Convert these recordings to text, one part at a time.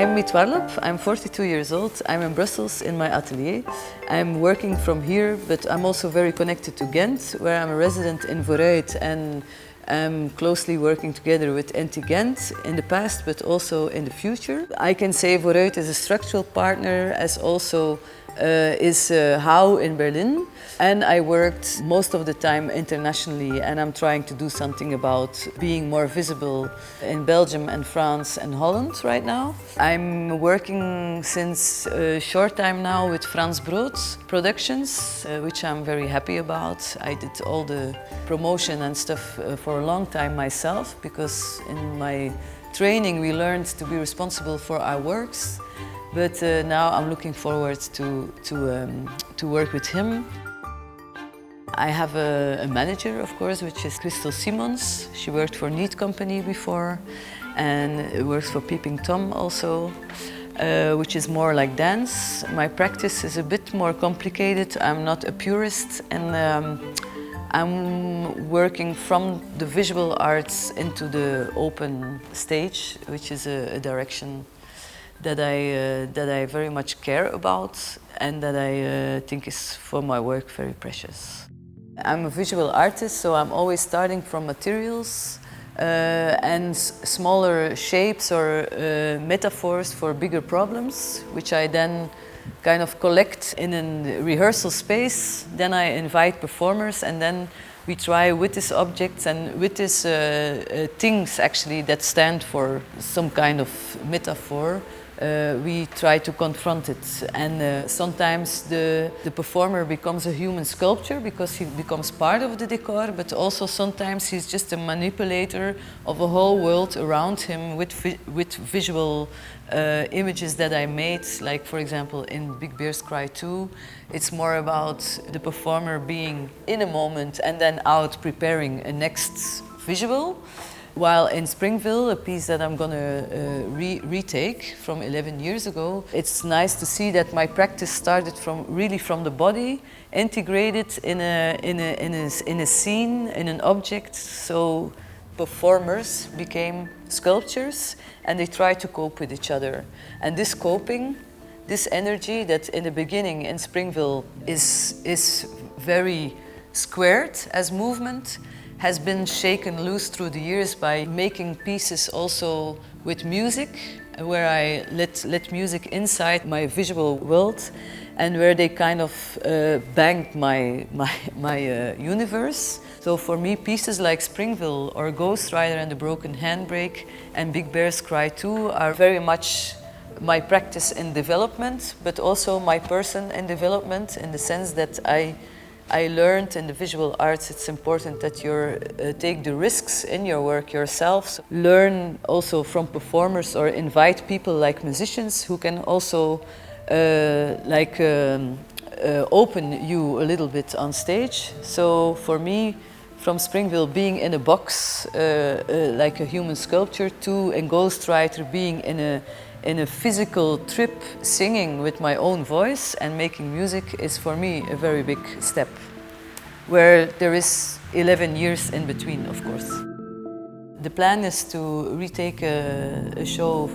I'm Miet Warlop, I'm 42 years old. I'm in Brussels in my atelier. I'm working from here, but I'm also very connected to Ghent, where I'm a resident in Vooruit, and I'm closely working together with NT Ghent in the past, but also in the future. I can say Vooruit is a structural partner, as also is How in Berlin. And I worked most of the time internationally, and I'm trying to do something about being more visible in Belgium and France and Holland right now. I'm working since a short time now with Frans Brood Productions, which I'm very happy about. I did all the promotion and stuff for a long time myself, because in my training we learned to be responsible for our works. But now I'm looking forward to work with him. I have a manager, of course, which is Christel Simons. She worked for Neat Company before, and works for Peeping Tom also, which is more like dance. My practice is a bit more complicated. I'm not a purist, and I'm working from the visual arts into the open stage, which is a direction that I very much care about, and that I think is for my work very precious. I'm a visual artist, so I'm always starting from materials and smaller shapes or metaphors for bigger problems, which I then kind of collect in a rehearsal space. Then I invite performers, and then we try with these objects and with these things actually that stand for some kind of metaphor. We try to confront it, and sometimes the performer becomes a human sculpture because he becomes part of the decor, but also sometimes he's just a manipulator of a whole world around him with visual images that I made. Like, for example, in Big Bears Cry 2, it's more about the performer being in a moment and then out preparing a next visual. While in Springville, a piece that I'm going to retake from 11 years ago, it's nice to see that my practice started really from the body, integrated in a scene, in an object. So performers became sculptures, and they try to cope with each other. And this coping, this energy that in the beginning in Springville is very squared as movement, has been shaken loose through the years by making pieces also with music, where I let music inside my visual world, and where they kind of banged my universe. So for me, pieces like Springville or Ghost Rider and the Broken Handbrake and Big Bears Cry 2 are very much my practice in development, but also my person in development, in the sense that I learned in the visual arts it's important that you take the risks in your work yourself. So learn also from performers, or invite people like musicians who can also open you a little bit on stage. So for me, from Springville being in a box like a human sculpture, to in Ghost Rider being in a physical trip, singing with my own voice and making music, is for me a very big step, where there is 11 years in between, of course. The plan is to retake a show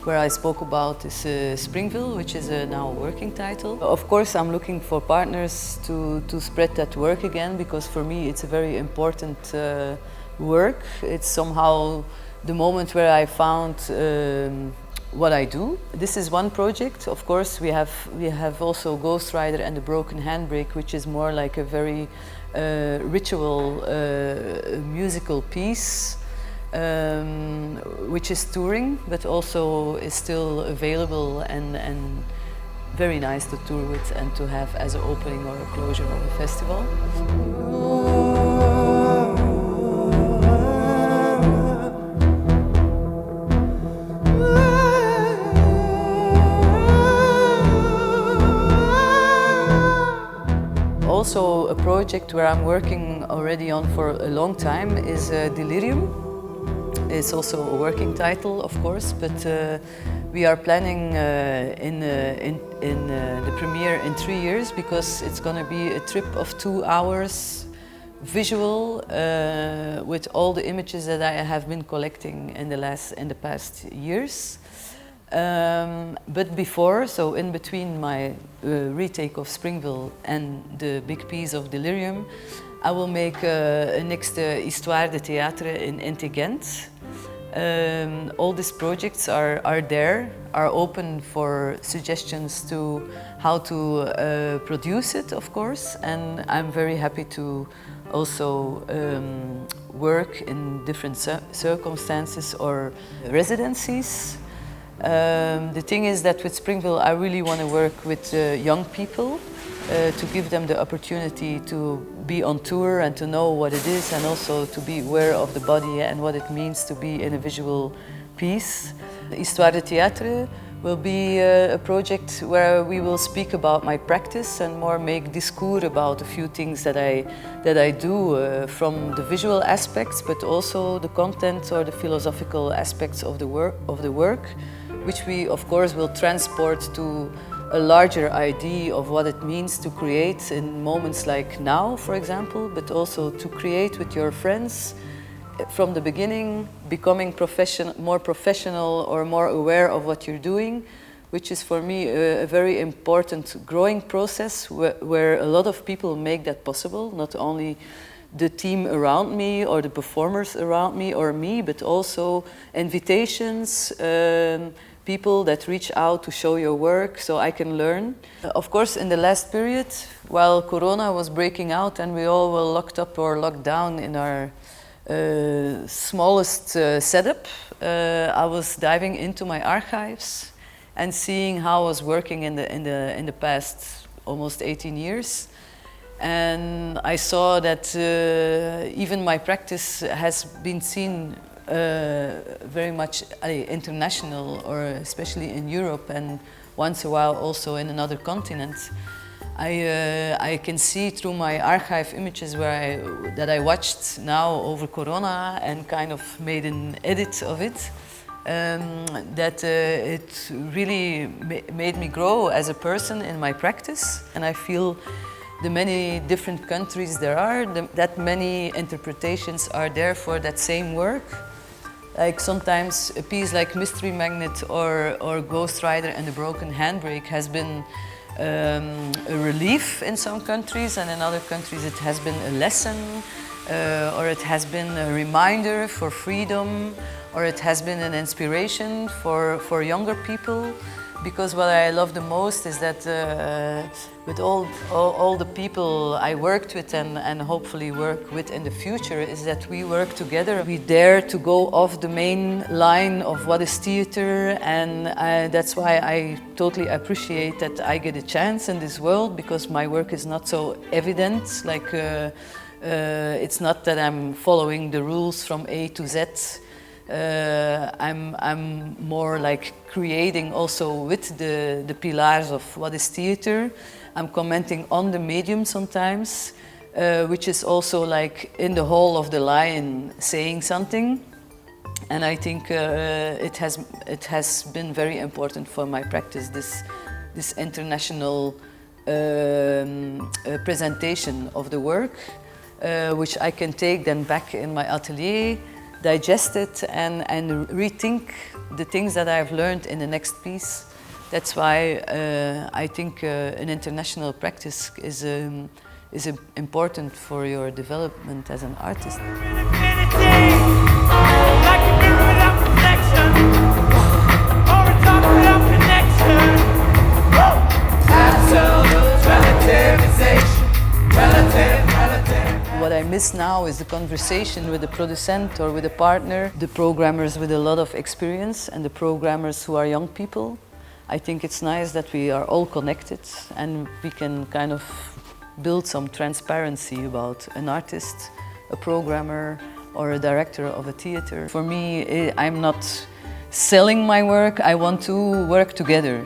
where I spoke about this Springville, which is now a working title. Of course, I'm looking for partners to spread that work again, because for me it's a very important work. It's somehow the moment where I found what I do. This is one project. Of course, we have also Ghost Rider and the Broken Handbrake, which is more like a very ritual musical piece, which is touring, but also is still available and very nice to tour with and to have as an opening or a closure of a festival. Also, a project where I'm working already on for a long time is Delirium. It's also a working title, of course, but we are planning in the premiere in 3 years, because it's going to be a trip of 2 hours visual with all the images that I have been collecting in the past years. But before, so in between my retake of Springville and the big piece of Delirium, I will make a next Histoire de Théâtre in Intelligent. All these projects are open for suggestions to how to produce it, of course, and I'm very happy to also work in different circumstances or residencies. The thing is that with Springville I really want to work with young people to give them the opportunity to be on tour and to know what it is, and also to be aware of the body and what it means to be in a visual piece. Histoire de Théâtre will be a project where we will speak about my practice and more make discours about a few things that I do from the visual aspects, but also the content or the philosophical aspects of the work, which we of course will transport to a larger idea of what it means to create in moments like now, for example, but also to create with your friends from the beginning, becoming more professional or more aware of what you're doing, which is for me a very important growing process where a lot of people make that possible, not only the team around me or the performers around me or me, but also invitations, people that reach out to show your work so I can learn. Of course, in the last period, while Corona was breaking out and we all were locked up or locked down in our smallest setup, I was diving into my archives and seeing how I was working in the past almost 18 years. And I saw that even my practice has been seen very much international, or especially in Europe, and once in a while also in another continent. I can see through my archive images that I watched now over Corona and kind of made an edit of it, that it really made me grow as a person in my practice. And I feel the many different countries there are, that many interpretations are there for that same work. Like sometimes a piece like Mystery Magnet or Ghost Rider and the Broken Handbrake has been a relief in some countries, and in other countries it has been a lesson, or it has been a reminder for freedom, or it has been an inspiration for younger people. Because what I love the most is that with all the people I worked with and hopefully work with in the future, is that we work together. We dare to go off the main line of what is theater, and that's why I totally appreciate that I get a chance in this world, because my work is not so evident. Like it's not that I'm following the rules from A to Z. I'm more like creating also with the pillars of what is theater. I'm commenting on the medium sometimes, which is also like in the hall of the lion saying something. And I think it has been very important for my practice, this international presentation of the work, which I can take then back in my atelier, digest it and rethink the things that I've learned in the next piece. That's why I think an international practice is important for your development as an artist. What I miss now is the conversation with the producent or with a partner, the programmers with a lot of experience and the programmers who are young people. I think it's nice that we are all connected and we can kind of build some transparency about an artist, a programmer or a director of a theater. For me, I'm not selling my work, I want to work together.